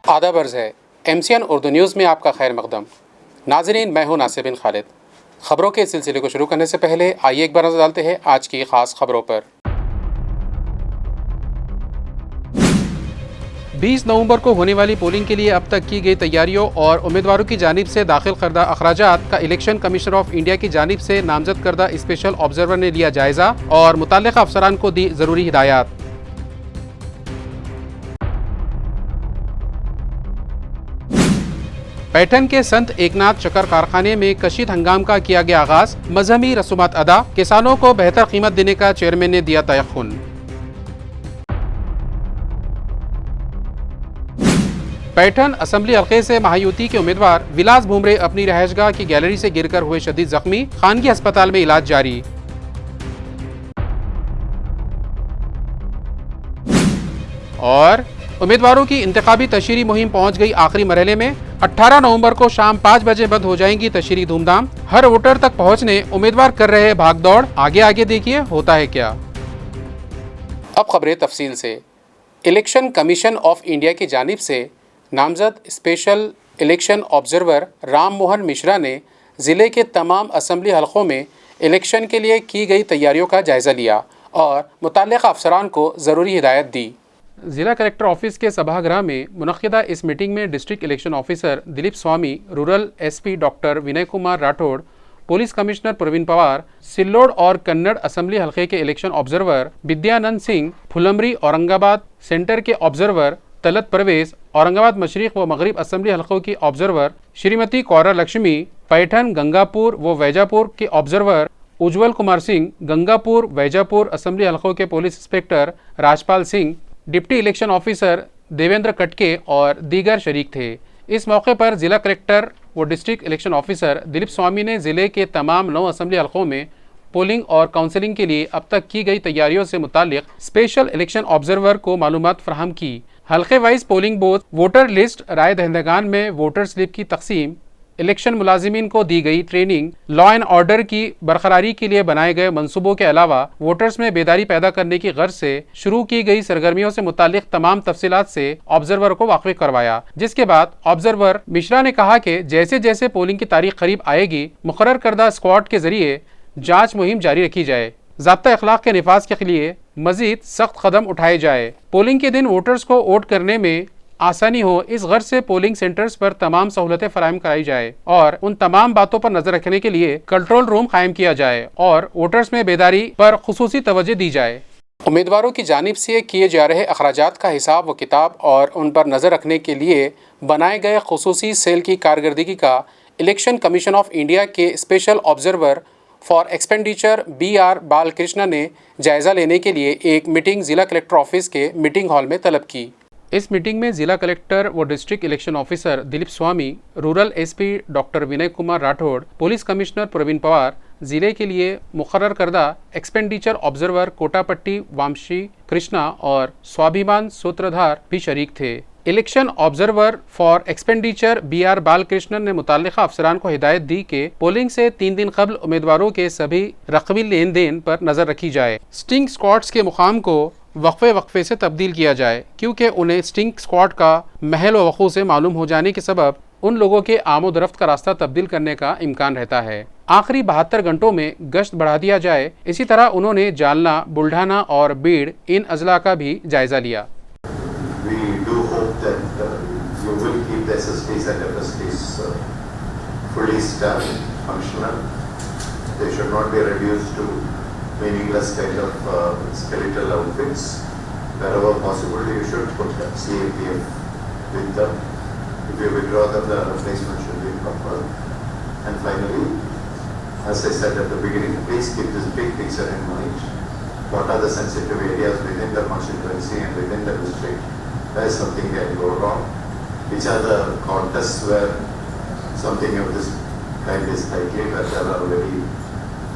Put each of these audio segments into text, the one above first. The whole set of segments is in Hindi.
आदाब अर्ज़ है MCN उर्दू न्यूज़ में आपका खैर मकदम। नाज़रीन, मैं हूँ नासिर बिन खालिद। ख़बरों के सिलसिले को शुरू करने से पहले आइए एक बार नज़र डालते हैं आज की ख़ास खबरों पर। 20 नवंबर को होने वाली पोलिंग के लिए अब तक की गई तैयारियों और उम्मीदवारों की जानिब से दाखिल करदा अखराजात का इलेक्शन कमीशन ऑफ इंडिया की जानिब से नामजद करदा स्पेशल ऑब्जर्वर ने लिया जायजा और मुतल्लिक़ा अफसरान को दी ज़रूरी हिदायत। पैठन के संत एकनाथ शक्कर कारखाने में कशीद हंगाम का किया गया आगाज, मजहबी रसूमात अदा, किसानों को बेहतर कीमत देने का चेयरमैन ने दिया तयख्खुन। पैठन असेंबली हल्के से महायुति के उम्मीदवार विलास भुमरे अपनी रहायशगाह की गैलरी से गिरकर हुए शदीद जख्मी, खानगी अस्पताल में इलाज जारी। और उम्मीदवारों की इंतखाबी तशरीह मुहिम पहुंच गई आखिरी मरहले में। 18 नवंबर को शाम 5 बजे बंद हो जाएंगी तशरीह धूमधाम। हर वोटर तक पहुंचने उम्मीदवार कर रहे भाग दौड़। आगे आगे देखिए होता है क्या। अब खबरें तफसील से। इलेक्शन कमीशन ऑफ इंडिया की जानिब से नामजद special election observer Ram Mohan Mishra ने ज़िले के तमाम असेंबली हलकों में इलेक्शन के लिए की गई तैयारियों का जायज़ा लिया और मुतल्लिक़ा अफसरान को ज़रूरी हिदायत दी। जिला कलेक्टर ऑफिस के सभागृह में मुनक़्क़िदा इस मीटिंग में district election officer Dilip Swami, rural SP doctor Vinay Kumar Rathore, police commissioner Pravin Pawar, Sillod और कन्नड़ असेंबली हल्के के election observer Vidyanand Singh, Phulambri Aurangabad centre के ऑब्जर्वर तलत परवेज, औरंगाबाद मशरिक व मगरिब असेंबली हल्कों की ऑब्जर्वर श्रीमती कौरा लक्ष्मी, पैठन गंगापुर व वैजापुर के ऑब्जर्वर उज्ज्वल कुमार सिंह, गंगापुर वैजापुर असेंबली हल्कों के police inspector Rajpal Singh, deputy election officer Devendra कटके और दीगर शरीक थे। इस मौके पर जिला कलेक्टर व district election officer Dilip Swami ने ज़िले के तमाम 9 असेंबली हलकों में पोलिंग और काउंसलिंग के लिए अब तक की गई तैयारियों से मुतालिक स्पेशल इलेक्शन ऑब्जर्वर को मालूमात फराहम की। हल्के wise polling booth, voter list, राय दहिंदगान में वोटर स्लिप की तकसीम, इलेक्शन मुलाजिमीन को दी गई ट्रेनिंग, लॉ एंड ऑर्डर की बरकरारी के लिए बनाए गए मंसूबों के अलावा वोटर्स में बेदारी पैदा करने की गर्ज से शुरू की गई सरगर्मियों से मुतालिक तमाम तफसीलात से ऑब्जर्वर को वाकिफ करवाया। जिसके बाद ऑब्जर्वर मिश्रा ने कहा कि जैसे जैसे पोलिंग की तारीख करीब आएगी, मुकर्रर करदा स्क्वाड के जरिए जाँच मुहिम जारी रखी जाए, ज़ाब्ता अखलाक के निफाज के लिए मजीद सख्त कदम उठाए जाए। पोलिंग के दिन वोटर्स को वोट करने में आसानी हो, इस गर्ज से पोलिंग सेंटर्स पर तमाम सहूलतें फराहम कराई जाए और उन तमाम बातों पर नजर रखने के लिए कंट्रोल रूम कायम किया जाए और वोटर्स में बेदारी पर खुसूसी तवज्जो दी जाए। उम्मीदवारों की जानिब से किए जा रहे अखराजात का हिसाब व किताब और उन पर नजर रखने के लिए बनाए गए खुसूसी सेल की कारकर्दगी का इलेक्शन कमीशन ऑफ इंडिया के special observer for expenditure BR Balkrishna ने जायजा लेने के लिए एक मीटिंग जिला कलेक्टर ऑफिस के मीटिंग हॉल में तलब की। इस मीटिंग में जिला कलेक्टर व district election officer Dilip Swami, rural SP doctor Vinay Kumar Rathore, police commissioner Pravin Pawar, जिले के लिए मुकर्रर करदा एक्सपेंडिचर ऑब्जर्वर कोटापट्टी वामशी कृष्णा और स्वाभिमान सूत्रधार भी शरीक थे। Election observer for expenditure BR Balakrishnan ने मुतल्लिक़ा अफसरान को हिदायत दी कि पोलिंग से 3 दिन कबल उम्मीदवारों के सभी रकमी लेन देन पर नजर रखी जाए। स्टिंग स्क्वाड्स के मुकाम को वक्फे से तब्दील किया जाए, क्योंकि उन्हें स्टिंग स्क्वाड का महल व वक़ू से मालूम हो जाने के सबब उन लोगों के आमोदरफ्त का रास्ता तब्दील करने का इम्कान रहता है। आखिरी 72 घंटों में गश्त बढ़ा दिया जाए। इसी तरह उन्होंने जालना, बुल्ढाना और बीड़ इन अजला का भी जायजा लिया। meaningless kind of skeletal outfits. Wherever possible, you should put CAPF with them. If you withdraw them, the replacement should be proper. And finally, as I said at the beginning, please keep this big picture in mind. What are the sensitive areas within the constituency and within the district where something can go wrong? Which are the contests where something of this kind is likely, where there are very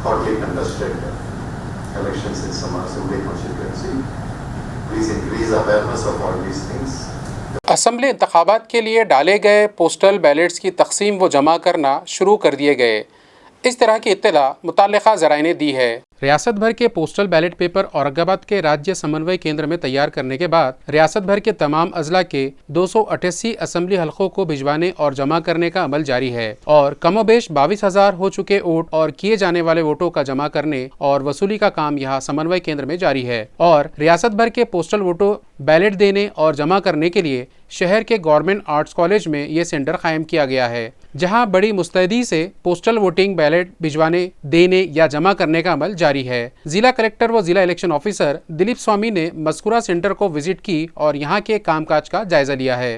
hotly contested elections in some assembly constituency. Please increase awareness of all these things. Assembly इंतखाबात के लिए डाले गए पोस्टल बैलेट्स की तकसीम व जमा करना शुरू कर दिए गए। इस तरह की इत्तला मुतल्लिक़ा ज़राए ने दी है। रियासत भर के पोस्टल बैलेट पेपर औरंगाबाद के राज्य समन्वय केंद्र में तैयार करने के बाद रियासत भर के तमाम अजला के 288 असेंबली हलकों को भिजवाने और जमा करने का अमल जारी है और कमोबेश 22,000 हो चुके वोट और किए जाने वाले वोटों का जमा करने और वसूली का काम यहाँ समन्वय केंद्र में जारी है। और रियासत भर के पोस्टल वोटों बैलेट देने और जमा करने के लिए शहर के गवर्नमेंट आर्ट्स कॉलेज में ये सेंटर कायम किया गया है, जहां बड़ी मुस्तैदी से पोस्टल वोटिंग बैलेट भिजवाने, देने या जमा करने का अमल जारी है। जिला कलेक्टर व जिला इलेक्शन ऑफिसर दिलीप स्वामी ने मस्कुरा सेंटर को विजिट की और यहां के कामकाज का जायजा लिया है।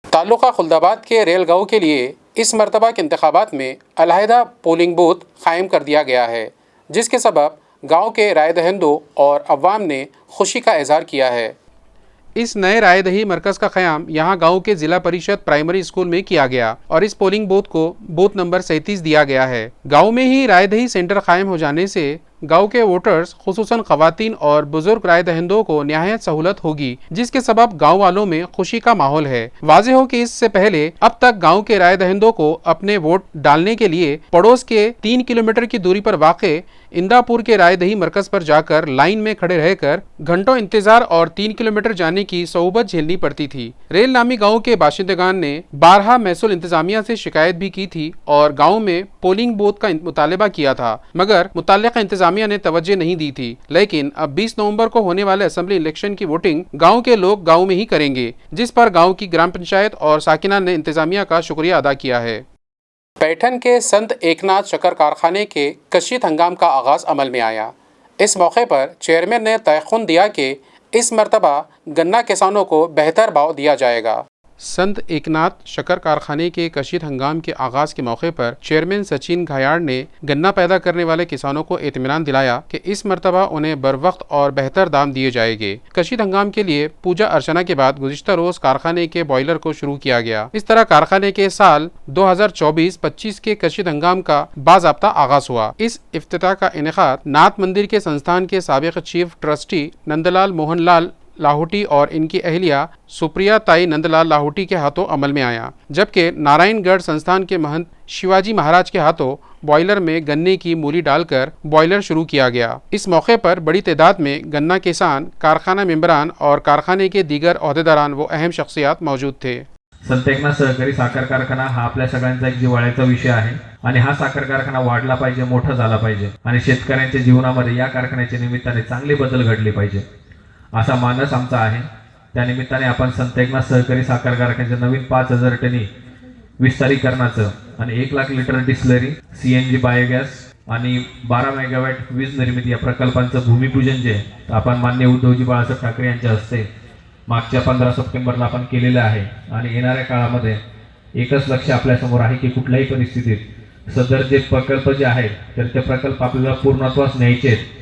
तालुका खुल्दाबाद के रेलगांव के लिए इस मरतबा के इंतखाबात में अलहदा पोलिंग बूथ कायम कर दिया गया है, जिसके सबब गाँव के राय दहिंदों और अवाम ने खुशी का इजहार किया है। इस नए रायदही मरकज़ का क़याम यहाँ गांव के जिला परिषद प्राइमरी स्कूल में किया गया और इस पोलिंग बूथ को बूथ नंबर 37 दिया गया है। गांव में ही रायदही सेंटर कायम हो जाने से गांव के वोटर्स खुसूसन ख़वातीन और बुजुर्ग राय दहिंदों को निहायत सहूलत होगी, जिसके सबब गांव वालों में खुशी का माहौल है। वाज़े हो कि इससे पहले अब तक गांव के राय दहिंदों को अपने वोट डालने के लिए पड़ोस के 3 किलोमीटर की दूरी पर वाक़े इंदापुर के रायदही मरकज पर जाकर लाइन में खड़े रहकर घंटों इंतजार और 3 किलोमीटर जाने की सोबत झेलनी पड़ती थी। रेल नामी गाँव के बाशिंदगान ने बारहा महसूल इंतजामिया से शिकायत भी की थी और गाँव में पोलिंग बूथ का मुतालबा किया था, मगर मुताल्लिक़ा इंतजामिया ने तवज्जो नहीं दी थी। लेकिन अब 20 नवंबर को होने वाले असेंबली इलेक्शन की वोटिंग गाँव के लोग गाँव में ही करेंगे, जिस पर गाँव की ग्राम पंचायत और साकिना ने इंतजामिया का शुक्रिया अदा किया है। पैठन के संत एकनाथ शक्कर कारखाने के कशीद हंगाम का आगाज अमल में आया। इस मौके पर चेयरमैन ने तयखुन दिया कि इस मरतबा गन्ना किसानों को बेहतर भाव दिया जाएगा। संत एकनाथ शक्कर कारखाने के कशीद हंगाम के आगाज के मौके पर चेयरमैन सचिन घायाड़ ने गन्ना पैदा करने वाले किसानों को इत्मीनान दिलाया कि इस मरतबा उन्हें बर वक्त और बेहतर दाम दिए जाएंगे। कशीद हंगाम के लिए पूजा अर्चना के बाद गुज़िश्ता रोज कारखाने के बॉयलर को शुरू किया गया। इस तरह कारखाने के साल 2024-25 के कशीद हंगाम का बाज़ाब्ता आगाज हुआ। इस इफ्तिताह का इनेकाद नाथ मंदिर के संस्थान के साबिक चीफ ट्रस्टी नंदलाल मोहन लाल लाहौटी और इनकी अहलिया सुप्रिया ताई नंदलाल लाहौटी के हाथों अमल में आया, जबकि नारायणगढ़ संस्थान के महंत शिवाजी महाराज के हाथों बॉयलर में गन्ने की मूली डालकर बॉयलर शुरू किया गया। इस मौके पर बड़ी तादाद में गन्ना किसान, कारखाना मेंबरान और कारखाने के दीगर अहदेदारान व अहम शख्सियात मौजूद थे। संत एकनाथ सहकारी साखर कारखाना हा आपल्या सगळ्यांचा एक जिव्हाळ्याचा विषय आहे आणि हा साखर कारखाना वाढला पाहिजे, मोठा झाला पाहिजे आणि शेतकऱ्यांच्या जीवनामध्ये या कारखान्याच्या निमित्ताने चांगले बदल घडले पाहिजे असा मानस आमचा आहे। त्या निमित्ताने आपण संत एकनाथ सहकारी साखर कारखान्याच्या नवीन 5,000 टनी विस्तारीकरणाचं आणि 1 lakh litre distillery, CNG biogas आणि 12 मेगावॅट वीज निर्मिती या प्रकल्पांचं भूमिपूजन जे आपण माननीय उद्धवजी बाळासाहेब ठाकरे यांच्या हस्ते मागच्या 15 सप्टेंबरला आपण केलेलं आहे आणि येणाऱ्या काळामध्ये एकच लक्ष्य आपल्या समोर आहे की कुठल्याही परिस्थितीत सदर जे प्रकल्प जे आहेत तर ते प्रकल्प आपल्याला पूर्णत्वास न्यायचे आहेत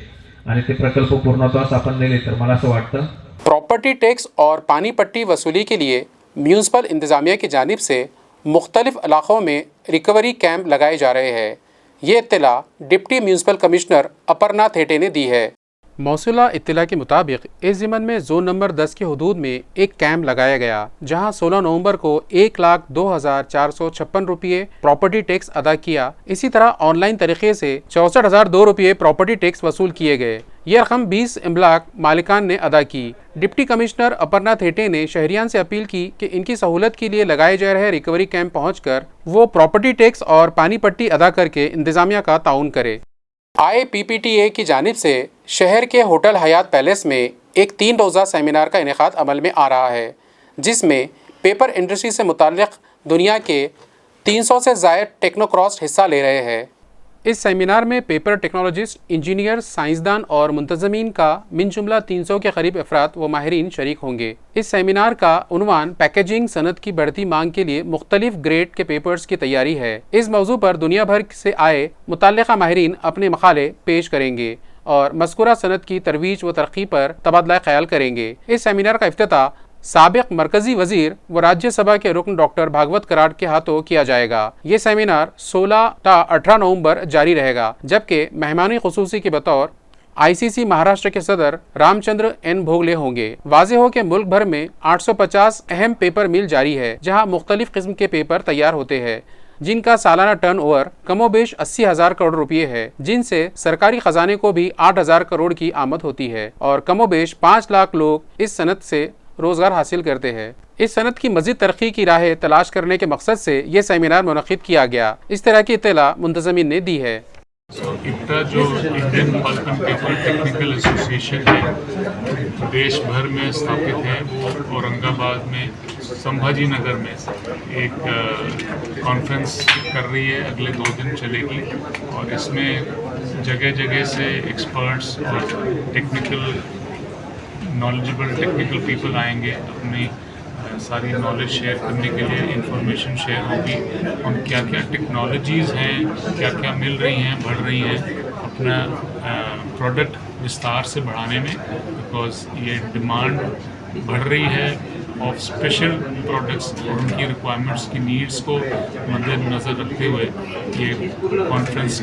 आणि ते प्रकल्प पूर्णत्वास आपण नेले तर मला असं वाटतं। प्रॉपर्टी टैक्स और पानी पट्टी वसूली के लिए म्यूनसिपल इंतज़ामिया की जानिब से मुख्तलिफ इलाक़ों में रिकवरी कैंप लगाए जा रहे हैं। ये इत्तला deputy municipal commissioner Aparna Thete ने दी है। मौसूला इत्तला के मुताबिक इस ज़िमन में जोन नंबर 10 के हदूद में एक कैंप लगाया गया, जहां 16 नवंबर को 1,02,456 रुपये प्रॉपर्टी टैक्स अदा किया। इसी तरह ऑनलाइन तरीके से 64,002 रुपये प्रॉपर्टी टैक्स वसूल किए गए। यह रकम 20 इमलाक मालिकान ने अदा की। डिप्टी कमिश्नर अपर्णा थेटे ने शहरियान से अपील की कि इनकी सहूलत के लिए लगाए जा रहे रिकवरी कैंप पहुँचकर वो प्रॉपर्टी टैक्स और पानी पट्टी अदा करके इंतज़ामिया का ताउन करे। IPPTA की जानिब से शहर के होटल हयात पैलेस में एक 3 रोज़ा सेमिनार का इनेकाद अमल में आ रहा है, जिसमें पेपर इंडस्ट्री से मुताल्लिक़ दुनिया के 300 से ज़ायद टेक्नोक्रॉस्ट हिस्सा ले रहे हैं। इस सेमिनार में पेपर टेक्नोलॉजिस्ट, इंजीनियर, साइंसदान और मुंतज़मीन का मिन जुमला 300 के करीब अफराद व माहिरीन शरीक होंगे। इस सेमिनार का उन्वान पैकेजिंग सनत की बढ़ती मांग के लिए मुख्तलिफ ग्रेड के पेपर्स की तैयारी है। इस मौजू पर दुनिया भर से आए मुतल्लिक़ा माहिरीन अपने मकाले पेश करेंगे और मज़कूरा सनत की तरवीज व तरक्की पर तबादला ख्याल करेंगे। इस सेमिनार का इफ्तिताह साबिक मरकजी वजीर व राज्यसभा के रुकन डॉक्टर भागवत कराड़ के हाथों किया जाएगा। ये सेमिनार 16 टा 18 नवंबर जारी रहेगा, जबकि मेहमानी खुसूसी के बतौर ICC महाराष्ट्र के सदर रामचंद्र N भोगले होंगे। वाज़ेह हो कि मुल्क भर में 850 अहम पेपर मिल जारी है, जहां मुख्तलिफ किस्म के पेपर तैयार होते हैं। जिनका सालाना टर्नओवर कमोबेश 80,000 करोड़ रुपए है, जिनसे सरकारी खजाने को भी 8,000 करोड़ की आमद होती है और कमोबेश 5 लाख लोग इस सनत से रोजगार हासिल करते हैं। इस सनत की मजीद तरक्की की राहें तलाश करने के मकसद से ये सेमिनार मुनक़िद किया गया। इस तरह की इत्तला मुंतज़मीन ने दी है। इक्टा जो Indian pulp and paper technical association है, देश भर में स्थापित है। वो औरंगाबाद में संभाजी नगर में एक कॉन्फ्रेंस कर रही है, अगले 2 दिन चलेगी और इसमें जगह जगह से एक्सपर्ट्स और टेक्निकल नॉलेजेबल टेक्निकल पीपल आएंगे, अपनी सारी नॉलेज शेयर करने के लिए इंफॉर्मेशन शेयर होगी। हम क्या क्या टेक्नोलॉजीज़ हैं, क्या क्या मिल रही हैं, बढ़ रही हैं अपना प्रोडक्ट विस्तार से बढ़ाने में, बिकॉज ये डिमांड बढ़ रही है ऑफ स्पेशल प्रोडक्ट्स और उनकी रिक्वायरमेंट्स की नीड्स को मद्देनज़र रखते हुए ये कॉन्फ्रेंस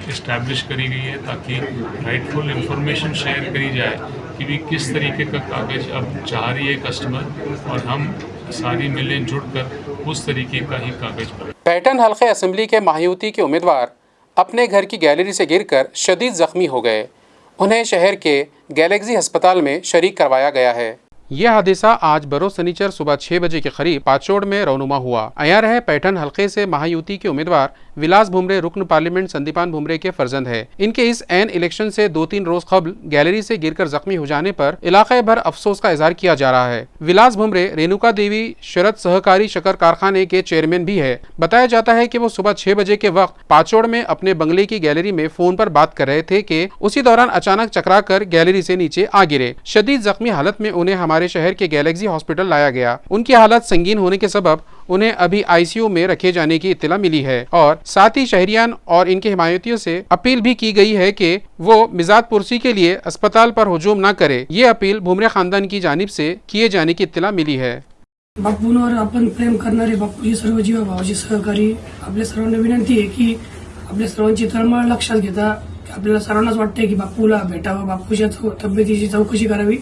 इस्टेब्लिश करी गई है, ताकि राइटफुल इंफॉर्मेशन शेयर करी जाए कि भी किस तरीके का कागज़ अब चाह रही है कस्टमर और हम सारी मिलें जुड़कर उस तरीके का ही कागज़ बनाएं। पैटर्न हल्के असेंबली के माहयूती के उम्मीदवार अपने घर की गैलरी से गिरकर शदीद जख्मी हो गए। उन्हें शहर के गैलेक्सी अस्पताल में शरीक करवाया गया है। यह हादसा आज बरोज सनीचर सुबह 6 बजे के करीब पाचोड़ में रौनुमा हुआ। अयार है पैटर्न हल्के से महायुति के उम्मीदवार विलास भुमरे रुकन पार्लियामेंट संदीपान भुमरे के फर्जंद है। इनके इस एन इलेक्शन से 2-3 रोज कबल गैलरी से गिरकर जख्मी हो जाने पर इलाके भर अफसोस का इजहार किया जा रहा है। विलास भुमरे रेणुका देवी शरद सहकारी शक्कर कारखाने के चेयरमैन भी है। बताया जाता है कि वो सुबह 6 बजे के वक्त पाचोड़ में अपने बंगले की गैलरी में फोन पर बात कर रहे थे कि उसी दौरान अचानक चकरा कर गैलरी से नीचे आ गिरे। शदीद जख्मी हालत में उन्हें हमारे शहर के गैलेक्सी हॉस्पिटल लाया गया। उनकी हालत संगीन होने के सबब उन्हें अभी आईसीयू में रखे जाने की इत्तला मिली है और साथ ही शहरियान और इनके हिमायतियों से अपील भी की गई है कि वो मिजाज पुरसी के लिए अस्पताल पर हुजूम न करे। ये अपील भुमरे खानदान की जानिब से किए जाने की इत्तला मिली है। बापूंवर आपण प्रेम करणारे बापूजी सर्व जीवाभावाचे सहकारी, आपल्या सर्वांना विनंती आहे की आपल्या सर्वांची तळमळ लक्षात घेता आपल्याला सर्वांनाच वाटतंय की बापूला भेटावं, बापूच्या तब्येतीची चौकशी करावी,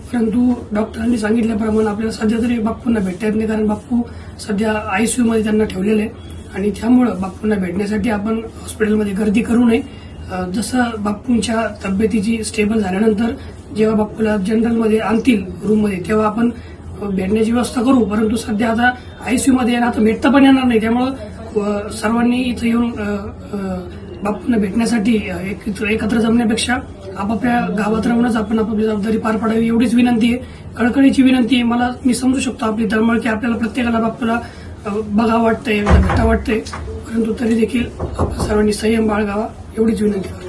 परंतु डॉक्टरांनी सांगितल्याप्रमाणे आपल्याला सध्या तरी बापूंना भेटता येत नाही, कारण बापू सध्या आयसीयू मध्ये त्यांना ठेवलेले आणि त्यामुळं बापूंना भेटण्यासाठी आपण हॉस्पिटलमध्ये गर्दी करू नये। जसं बापूंच्या तब्येतीची स्टेबल झाल्यानंतर जेव्हा बापूला जनरलमध्ये आणतील रूममध्ये तेव्हा आपण भेटण्याची व्यवस्था करू, परंतु सध्या आता आयसीयू मध्ये आता भेटता पण येणार नाही, त्यामुळं सर्वांनी इथं येऊन बापूंना भेटण्यासाठी एकत्र जमण्यापेक्षा आपापल्या गावात राहूनच आपण आपली जबाबदारी पार पाडावी एवढीच विनंती आहे, कळकळीची विनंती आहे। मला मी समजू शकतो आपली तळमळ की आपल्याला प्रत्येकाला बापूला बघा वाटतंय, भेटा वाटतंय, परंतु तरी देखील आपण सर्वांनी संयम बाळगावा एवढीच विनंती करतो।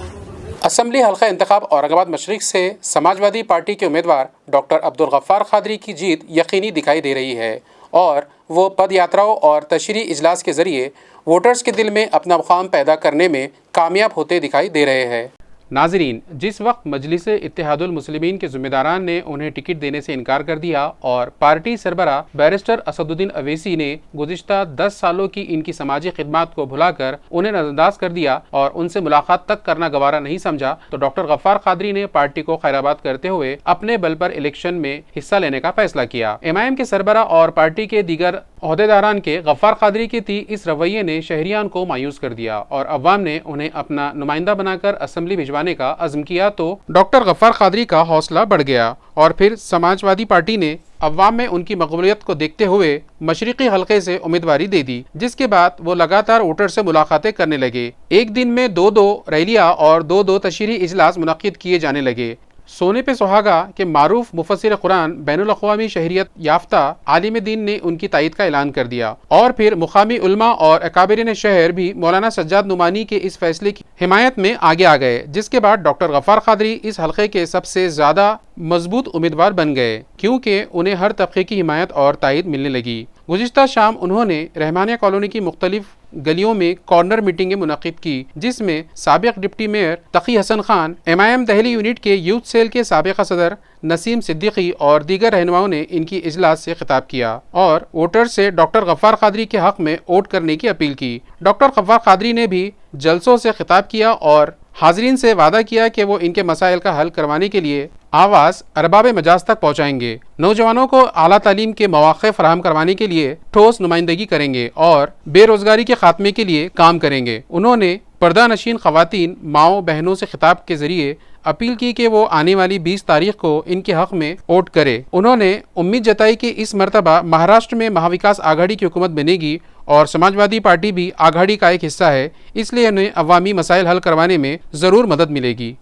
असम्बली हल्का इंतखाब औरंगाबाद मशरिक से समाजवादी पार्टी के उम्मीदवार डॉक्टर अब्दुल गफ्फार खादरी की जीत यकीनी दिखाई दे रही है और वो पद यात्राओं और तशरीही इजलास के जरिए वोटर्स के दिल में अपना मुकाम पैदा करने में कामयाब होते दिखाई दे रहे हैं। नाजरीन, जिस वक्त मजलिस इत्तेहादुल मुस्लिमीन के ज़िम्मेदारान ने उन्हें टिकट देने से इनकार कर दिया और पार्टी सरबरा बैरिस्टर असदुद्दीन अवैसी ने गुज़िश्ता 10 सालों की इनकी समाजी खिदमात को भुलाकर उन्हें नज़रअंदाज कर दिया और उनसे मुलाकात तक करना गवारा नहीं समझा, तो डॉक्टर गफ्फार खादरी ने पार्टी को खैराबाद करते हुए अपने बल पर इलेक्शन में हिस्सा लेने का फैसला किया। एमआईएम के सरबरा और पार्टी के दीगर ओहदेदारान के गफ्फार खादरी के इस रवैये ने शहरियान को मायूस कर दिया और अवाम ने उन्हें अपना नुमाइंदा बनाकर असम्बली भिजवाने का अज़्म किया, तो डॉक्टर गफ्फार खादरी का हौसला बढ़ गया और फिर समाजवादी पार्टी ने अवाम में उनकी मकबूलियत को देखते हुए मशरिकी हल्के से उम्मीदवारी दे दी, जिसके बाद वो लगातार वोटर से मुलाकातें करने लगे। एक दिन में 2-2 रैलियां और 2-2 तशरीही इजलास मुनक्किद किए जाने लगे। सोने पे सुहागा के मारूफ मुफस्सिर कुरान बैनुल अक़वामी शहरियत याफ्ता आलिम दीन ने उनकी तायद का ऐलान कर दिया और फिर मुकामी उलमा और अकाबिरीन शहर भी मौलाना सज्जाद नुमानी के इस फैसले की हिमायत में आगे आ गए, जिसके बाद डॉक्टर गफ्फार खादरी इस हल्के के सबसे ज्यादा मजबूत उम्मीदवार बन गए, क्योंकि उन्हें हर तबके की हिमायत और तायद मिलने लगी। गुज़िश्ता शाम उन्होंने रहमानिया कॉलोनी की मुख्तलिफ गलियों में कॉर्नर मीटिंगें मुनक़िद की, जिसमें साबिक़ डिप्टी मेयर तकी हसन खान, एमआईएम दहली यूनिट के यूथ सेल के साबिक़ सदर नसीम सिद्दीकी और दीगर रहनुमाओं ने इनकी इजलास से खिताब किया और वोटर से डॉक्टर गफ्फार खादरी के हक़ में वोट करने की अपील की। डॉक्टर गफ्फार खादरी ने भी जलसों से खिताब किया और हाजरीन से वादा किया कि वो इनके मसाइल का हल करवाने के लिए आवाज़ अरबाब मजाज तक पहुँचाएंगे, नौजवानों को आला तालीम के मौक़े फराहम करवाने के लिए ठोस नुमाइंदगी करेंगे और बेरोज़गारी के खात्मे के लिए काम करेंगे। उन्होंने पर्दा नशीन ख़वातीन माओ बहनों से खिताब के ज़रिए अपील की कि वो आने वाली 20 तारीख को इनके हक़ में वोट करे। उन्होंने उम्मीद जताई कि इस मरतबा महाराष्ट्र में महाविकास आघाड़ी की हुकूमत बनेगी और समाजवादी पार्टी भी आघाड़ी का एक हिस्सा है, इसलिए उन्हें अवामी मसाइल हल करवाने में ज़रूर मदद मिलेगी।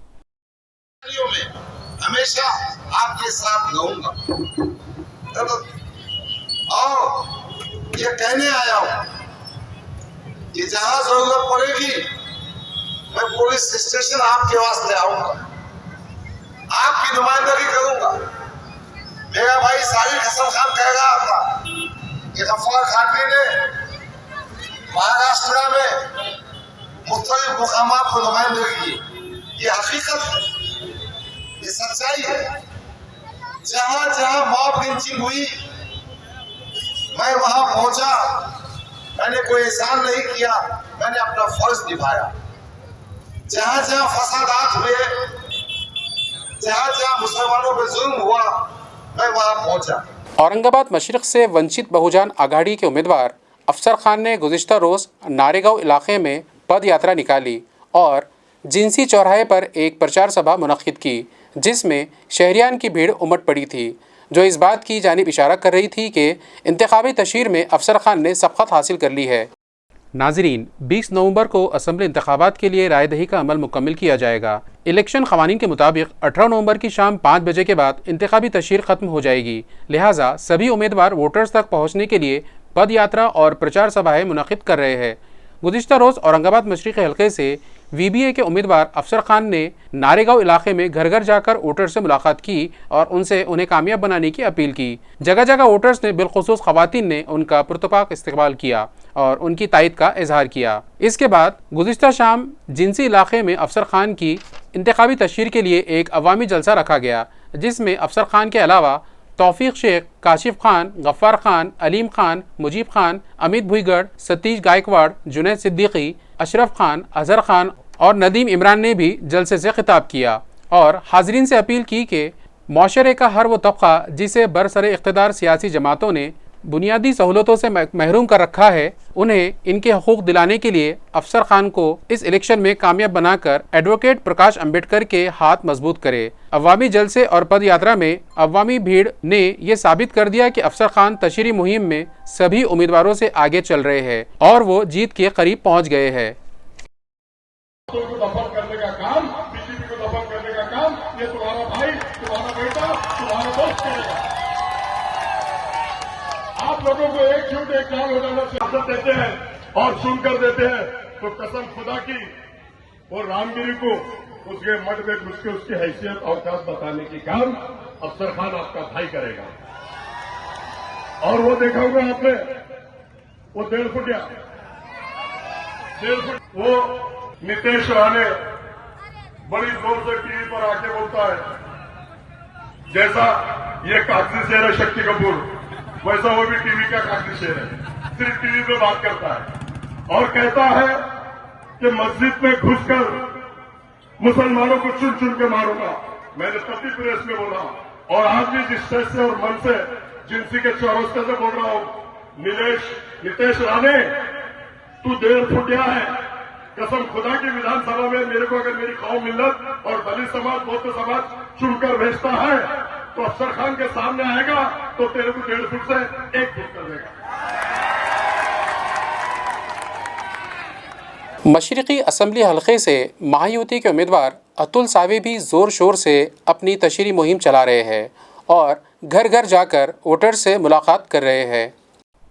हमेशा आपके साथ रहूंगा और ये कहने आया हूं कि जहां जरूरत पड़ेगी मैं पुलिस स्टेशन आपके वास्ते आऊंगा, आपकी नुमाइंदगी करूंगा। मेरा भाई साजिद हसन खान कह रहा था कि गफ्फार खानवी ने महाराष्ट्र में मुख्तलिफ मुकामात पर नुमाइंदगी की। ये हकीकत है, ये सच्चाई है। जहां जहां मॉब लिंचिंग हुई मैं वहां पहुंचा, मैंने कोई एहसान नहीं किया, मैंने अपना फर्ज निभाया। जहां जहां फसादात हुए, जहां जहां मुसलमानों पर जुल्म हुआ, मैं वहां पहुंचा। औरंगाबाद मशरिक से वंचित बहुजन आघाड़ी के उम्मीदवार अफसर खान ने गुज़िश्ता रोज़ नारेगांव इलाके में पद यात्रा निकाली और जिनसी चौराहे पर एक प्रचार सभा मुनक्किद की, जिसमें शहरियान की भीड़ उमड़ पड़ी थी, जो इस बात की जानिब इशारा कर रही थी कि इंतखाबी तशहीर में अफसर खान ने सबकत हासिल कर ली है। नाजरीन, 20 नवंबर को असम्बली इंतखाबात के लिए राय दही का अमल मुकम्मल किया जाएगा। इलेक्शन क़वानीन के मुताबिक 18 नवंबर की शाम 5 बजे के बाद इंतखाबी तशहीर ख़त्म हो जाएगी। लिहाजा सभी उम्मीदवार वोटर्स तक पहुँचने के लिए पद यात्रा और प्रचार सभाएँ मुनक़िद कर रहे हैं। गुज़िश्ता रोज़ औरंगाबाद मशरिक़ी हल्के से VBA के उम्मीदवार अफसर खान ने नारेगांव इलाके में घर घर जाकर वोटर्स से मुलाकात की और उनसे उन्हें कामयाब बनाने की अपील की। जगह जगह वोटर्स ने बिलखुसूस ख़वातीन ने उनका पुरतपाक इस्तकबाल किया और उनकी तायद का इजहार किया। इसके बाद गुज़िश्ता शाम जिनसी इलाके में अफसर खान की इंतखाबी तशहीर के लिए एक अवामी जलसा रखा गया, जिसमें अफसर खान के अलावा तौफीक शेख, काशिफ खान, गफ्फार खान, अलीम खान, मुजीब खान, अमित भुईगढ़, सतीश गायकवाड़, जुनैद सिद्दीकी, अशरफ खान, अजहर खान और नदीम इमरान ने भी जलसे से खिताब किया और हाजरीन से अपील की कि माशरे का हर वो तबका जिसे बरसरे इख्तिदार सियासी जमातों ने बुनियादी सहूलतों से महरूम कर रखा है, उन्हें इनके हकूक़ दिलाने के लिए अफसर खान को इस इलेक्शन में कामयाब बनाकर एडवोकेट प्रकाश अम्बेडकर के हाथ मजबूत करे। अवामी जलसे और पद यात्रा में अवामी भीड़ ने यह साबित कर दिया कि अफसर खान तशरीह मुहिम में सभी उम्मीदवारों से आगे चल रहे हैं और वो जीत के करीब पहुँच गए हैं। दफन करने का काम, बीजेपी को दफन करने का काम ये तुम्हारा भाई, तुम्हारा बेटा, तुम्हारा दोस्त करेगा। आप लोगों को एकजुट एक जान हो जाना सियासत देते हैं और सुनकर देते हैं, तो कसम खुदा की और रामगिरी को उसके मठ में घुस के उसकी हैसियत औकात बताने की काम अफसर खान आपका भाई करेगा। और वो देखा होगा आपने, वो 1.5 फुटिया, 1.5 फुट, वो नीतीश राणे बड़ी जोर से टीवी पर आके बोलता है, जैसा ये कागजी शेर है शक्ति कपूर, वैसा वो भी टीवी का कागजी शेर है, सिर्फ टीवी पे बात करता है और कहता है कि मस्जिद में घुसकर मुसलमानों को चुन चुन के मारूंगा। मैंने तभी प्रेस में बोला और आज भी जिस स्टेज से और मन से जिनसी के चौरस्ते से बोल रहा हूं, नीतीश राणे तू 1.5 फुटिया है। कसम खुदा की विधानसभा में मेरे को अगर मेरी कौम मिल्लत और दलित समाज, बौद्ध समाज चुनकर भेजता है तो अफसर खान के सामने आएगा तो तेरे को 1.5 फुट से 1 फुट कर देगा। मशरिकी असम्बली हल्के से महायुति के उम्मीदवार अतुल सावे भी ज़ोर शोर से अपनी तशरीह मुहिम चला रहे हैं और घर घर जाकर वोटर से मुलाकात कर रहे हैं।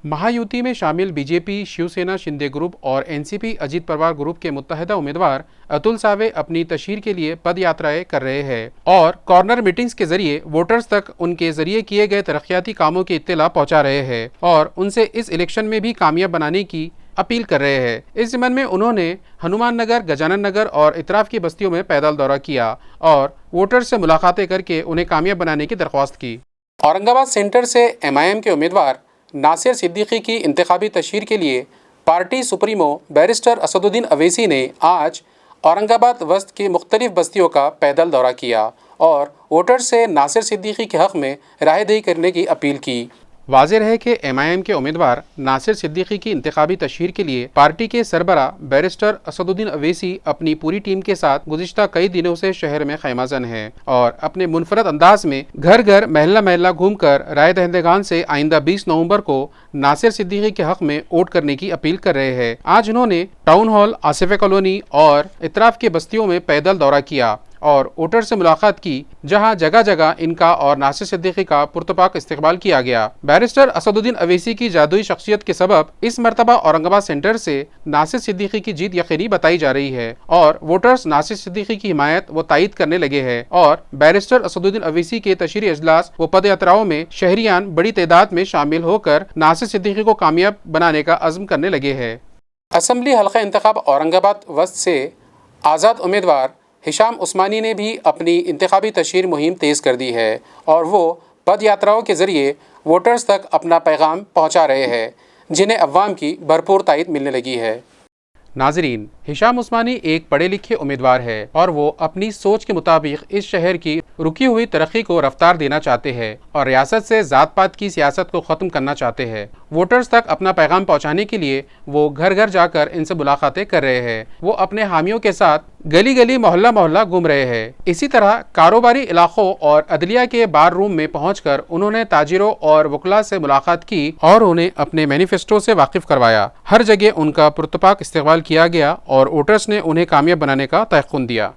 महायुति में शामिल बीजेपी, शिवसेना शिंदे ग्रुप और एनसीपी अजीत पवार ग्रुप के मुत्तहिदा उम्मीदवार अतुल सावे अपनी तशहीर के लिए पद यात्राएं कर रहे हैं और कॉर्नर मीटिंग्स के जरिए वोटर्स तक उनके जरिए किए गए तरक्याती कामों की इत्तला पहुंचा रहे हैं और उनसे इस इलेक्शन में भी कामयाब बनाने की अपील कर रहे हैं। इस ज़िम्मन में उन्होंने हनुमान नगर, गजानन नगर और इतराफ़ की बस्तियों में पैदल दौरा किया और वोटर्स से मुलाकातें करके उन्हें कामयाब बनाने की दरख्वास्त की। औरंगाबाद सेंटर से MIM के उम्मीदवार नासिर सिद्दीकी की इंतखाबी तशहीर के लिए party supremo barrister Asaduddin Owaisi ने आज औरंगाबाद वस्त की मुख्तलिफ बस्तियों का पैदल दौरा किया और वोटर्स से नासिर सिद्दीकी के हक़ में रायदही करने की अपील की। वाज़ेह है कि MIM के उम्मीदवार नासिर सिद्दीकी की इंतखाबी तशहीर के लिए पार्टी के सरबरा बैरिस्टर असदुद्दीन अवैसी अपनी पूरी टीम के साथ गुज़िश्ता कई दिनों से शहर में खैमाजन है और अपने मुनफरद अंदाज में घर घर महल्ला महल्ला घूमकर राय दहिंदगान से आइंदा 20 नवंबर को नासिर सिद्दीकी के हक़ में वोट करने की अपील कर रहे हैं। आज उन्होंने टाउन हॉल, आसिफे कॉलोनी और इतराफ की बस्तियों में पैदल दौरा किया और वोटर से मुलाकात की, जहां जगह जगह इनका और नासिर सिद्दीकी का पुरतपाक इस्तकबाल किया गया। बैरिस्टर असदुद्दीन अवैसी की जादुई शख्सियत के सबब इस मरतबा औरंगाबाद सेंटर से नासिर सिद्दीकी की जीत यकीनी बताई जा रही है और वोटर्स नासिर सिद्दीकी की हिमायत व तायद करने लगे हैं और बैरिस्टर असदुद्दीन अवैसी के तशरीह अजलास व पद यात्राओं में शहरियान बड़ी तादाद में शामिल होकर नासिर सिद्दीकी को कामयाब बनाने का अज़्म करने लगे हैं। असम्बली हल्का इंतखाब औरंगाबाद वस्त से आज़ाद उम्मीदवार हिशाम उस्मानी ने भी अपनी इंतखाबी तशहीर मुहिम तेज़ कर दी है और वो पद यात्राओं के ज़रिए वोटर्स तक अपना पैगाम पहुंचा रहे हैं, जिन्हें अवाम की भरपूर तायद मिलने लगी है। नाजरीन, हिशाम उस्मानी एक पढ़े लिखे उम्मीदवार है और वो अपनी सोच के मुताबिक इस शहर की रुकी हुई तरक्की को रफ्तार देना चाहते हैं और रियासत से ज़ात पात की सियासत को ख़त्म करना चाहते हैं। वोटर्स तक अपना पैगाम पहुंचाने के लिए वो घर घर जाकर इनसे मुलाकातें कर रहे हैं। वो अपने हामियों के साथ गली गली मोहल्ला मोहल्ला घूम रहे हैं। इसी तरह कारोबारी इलाकों और अदलिया के बार रूम में पहुंचकर उन्होंने ताजिरों और वकला से मुलाकात की और उन्हें अपने मैनिफेस्टो से वाकिफ करवाया। हर जगह उनका पुरतपाक इस्तकबाल किया गया और वोटर्स ने उन्हें कामयाब बनाने का तयक़ुन दिया।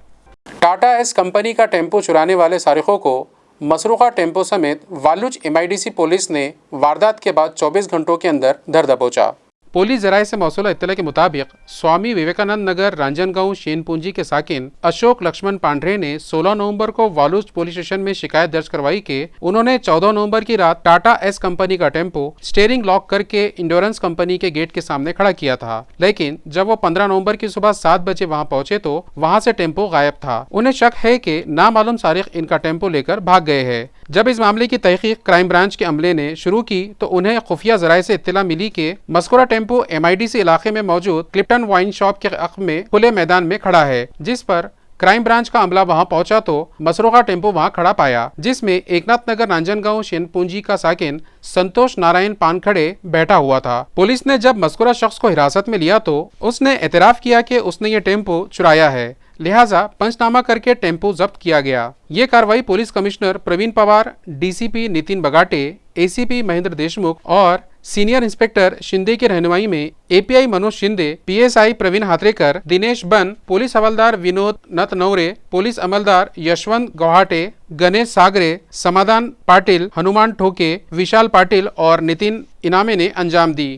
टाटा एस कंपनी का टेम्पो चुराने वाले सारिकों को मसरूक़ा टेम्पो समेत वालूज MIDC पुलिस ने वारदात के बाद 24 घंटों के अंदर धर दबोचा। पुलिस ज़राए से मौसूला इत्तला के मुताबिक स्वामी विवेकानंद नगर रांजनगांव शेनपुंजी के साकिन अशोक लक्ष्मण पांड्रे ने 16 नवंबर को वालूज पुलिस स्टेशन में शिकायत दर्ज करवाई कि उन्होंने 14 नवंबर की रात टाटा एस कंपनी का टेम्पो स्टीयरिंग लॉक करके इंडोरेंस कंपनी के गेट के सामने खड़ा किया था, लेकिन जब वो 15 नवंबर की सुबह 7 बजे वहां पहुंचे तो वहां से टेम्पो गायब था। उन्हें शक है कि नामालूम सारिक इनका टेम्पो लेकर भाग गए हैं। जब इस मामले की तहकीक क्राइम ब्रांच के अमले ने शुरू की तो उन्हें खुफिया ज़राए से इत्तला मिली कि मज़कूरा टेम्पो MIDC इलाके में मौजूद क्लिप्टन वाइन शॉप के हक़ में खुले मैदान में खड़ा है, जिस पर क्राइम ब्रांच का अमला वहां पहुंचा तो मसरूक़ा टेम्पो वहां खड़ा पाया, जिसमें एकनाथ नगर रांजनगांव शेनपुंजी का साकिन संतोष नारायण पानखड़े बैठा हुआ था। पुलिस ने जब मज़कूरा शख्स को हिरासत में लिया तो उसने एतराफ़ किया कि उसने ये टेम्पो चुराया है, लिहाजा पंचनामा करके टेम्पो जब्त किया गया। ये कार्रवाई police commissioner Pravin Pawar, DCP Nitin Bagate, ACP Mahendra Deshmukh और सीनियर इंस्पेक्टर शिंदे की रहनुमाई में API मनोज शिंदे, PSI प्रवीण हात्रेकर, दिनेश बन, पुलिस हवलदार विनोद नतनौरे, पुलिस अमलदार यशवंत गौहाटे, गणेश सागरे, समाधान पाटिल, हनुमान ठोके, विशाल पाटिल और नितिन इनामे ने अंजाम दी।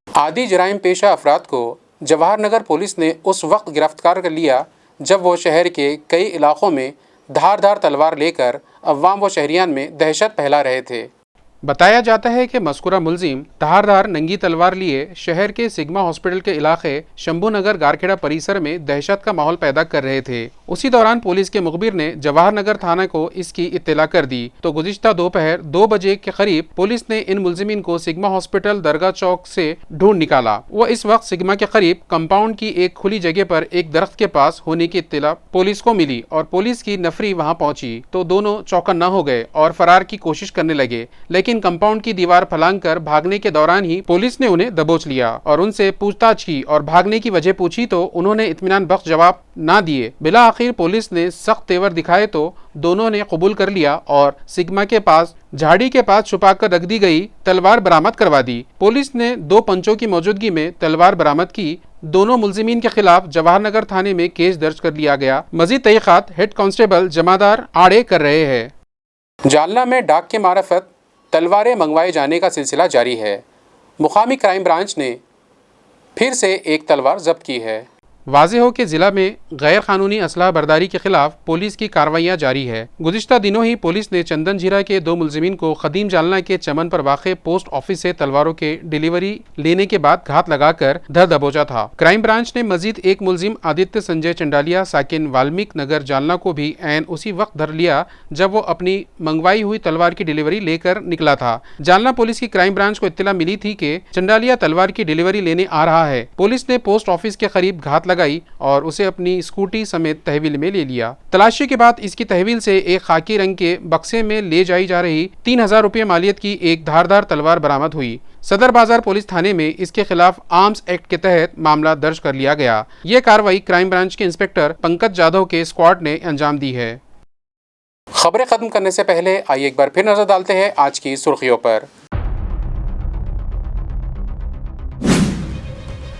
आदि जराइम पेशा अफराद को जवाहर नगर पुलिस ने उस वक्त गिरफ्तार कर लिया जब वो शहर के कई इलाकों में धारदार तलवार लेकर अवाम व शहरियान में दहशत फैला रहे थे। बताया जाता है कि मज़कूरा मुलजिम धारदार नंगी तलवार लिए शहर के सिग्मा हॉस्पिटल के इलाके शंभू नगर गारखेड़ा परिसर में दहशत का माहौल पैदा कर रहे थे। उसी दौरान पुलिस के मुखबिर ने जवाहर नगर थाना को इसकी इत्तला कर दी तो गुज़िश्ता दोपहर 2 बजे के करीब पुलिस ने इन मुलजिमीन को सिग्मा हॉस्पिटल दरगाह चौक से ढूंढ निकाला। वो इस वक्त सिग्मा के करीब कंपाउंड की एक खुली जगह पर एक दरख्त के पास होने की इत्तला पुलिस को मिली और पुलिस की नफरी वहाँ पहुंची तो दोनों चौकन्ना हो गए और फरार की कोशिश करने लगे, लेकिन कंपाउंड की दीवार फलांग कर भागने के दौरान ही पुलिस ने उन्हें दबोच लिया और उनसे पूछताछ की और भागने की वजह पूछी तो उन्होंने इत्मीनान बख्श जवाब ना दिए। बिला आखिर पुलिस ने सख्त तेवर दिखाए तो दोनों ने कबूल कर लिया और सिग्मा के पास झाड़ी के पास छुपाकर रख दी गई तलवार बरामद करवा दी। पुलिस ने 2 पंचों की मौजूदगी में तलवार बरामद की। दोनों मुलजिमीन के खिलाफ जवाहर नगर थाने में केस दर्ज कर लिया गया। मजीद तहकीकात हेड कांस्टेबल जमादार आड़े कर रहे हैं। जालना में डाक के मारफत तलवारें मंगवाए जाने का सिलसिला जारी है। मुकामी क्राइम ब्रांच ने फिर से एक तलवार जब्त की है। वाज़ेह हो कि जिला में गैर कानूनी असलाह बरदारी के खिलाफ पुलिस की कार्रवाइयाँ जारी है। गुज़िश्ता दिनों ही पुलिस ने चंदन झीरा के 2 मुलजिमीन को खदीम जालना के चमन पर वाक़े पोस्ट ऑफिस से तलवारों के डिलीवरी लेने के बाद घात लगाकर धर दबोचा था। क्राइम ब्रांच ने मजीद एक मुलजिम आदित्य संजय चंडालिया साकिन वाल्मीक नगर जालना को भी ऐन उसी वक्त धर लिया जब वो अपनी मंगवाई हुई तलवार की डिलीवरी लेकर निकला था। जालना पुलिस की क्राइम ब्रांच को इत्तला मिली थी कि चंडालिया तलवार की डिलीवरी लेने आ रहा है। पुलिस ने पोस्ट ऑफिस के करीब घात लगाई और उसे अपनी स्कूटी समेत तहवील में ले लिया। तलाशी के बाद इसकी तहवील से एक खाकी रंग के बक्से में ले जाई जा रही 3000 रुपये मालियत की एक धारदार तलवार बरामद हुई। सदर बाजार पुलिस थाने में इसके खिलाफ आर्म्स एक्ट के तहत मामला दर्ज कर लिया गया। यह कार्रवाई क्राइम ब्रांच के इंस्पेक्टर पंकज जाधव के स्क्वाड ने अंजाम दी है। खबरें खत्म करने से पहले आइए एक बार फिर नजर डालते हैं आज की सुर्खियों पर।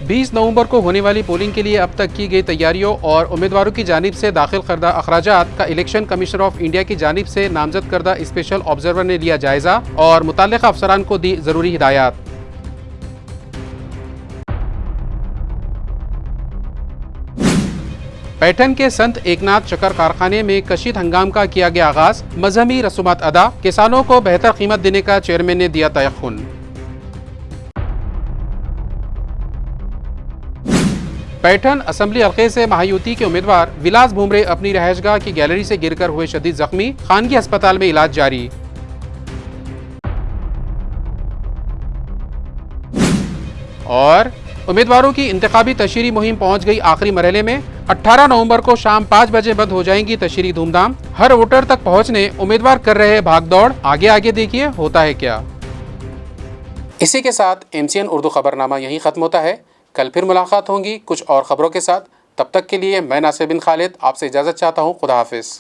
20 नवंबर को होने वाली पोलिंग के लिए अब तक की गई तैयारियों और उम्मीदवारों की जानिब से दाखिल करदा अखराजात का इलेक्शन कमीशनर ऑफ इंडिया की जानिब से नामजद करदा स्पेशल ऑब्जर्वर ने लिया जायजा और मुताल्लिका अफसरान को दी जरूरी हिदायत। पैठन के संत एकनाथ शक्कर कारखाने में कशीद हंगाम का किया गया आगाज, मजहबी रसूमात अदा, किसानों को बेहतर कीमत देने का चेयरमैन ने दिया तयख्खुन। पैठन असम्बली हल्के से महायुति के उम्मीदवार विलास भुमरे अपनी रहायशगाह की गैलरी से गिरकर हुए शदीद जख्मी, खानगी अस्पताल में इलाज जारी। और उम्मीदवारों की इंतखाबी तशरीह मुहिम पहुंच गई आखिरी मरहले में। 18 नवंबर को शाम 5 बजे बंद हो जाएंगी तशरीह धूमधाम। हर वोटर तक पहुंचने उम्मीदवार कर रहे हैं भागदौड़। आगे आगे देखिए होता है क्या। इसी के साथ MCN उर्दू खबरनामा यहीं खत्म होता है। कल फिर मुलाकात होंगी कुछ और खबरों के साथ। तब तक के लिए मैं नासिर बिन खालिद आपसे इजाज़त चाहता हूँ। खुदा हाफिज़।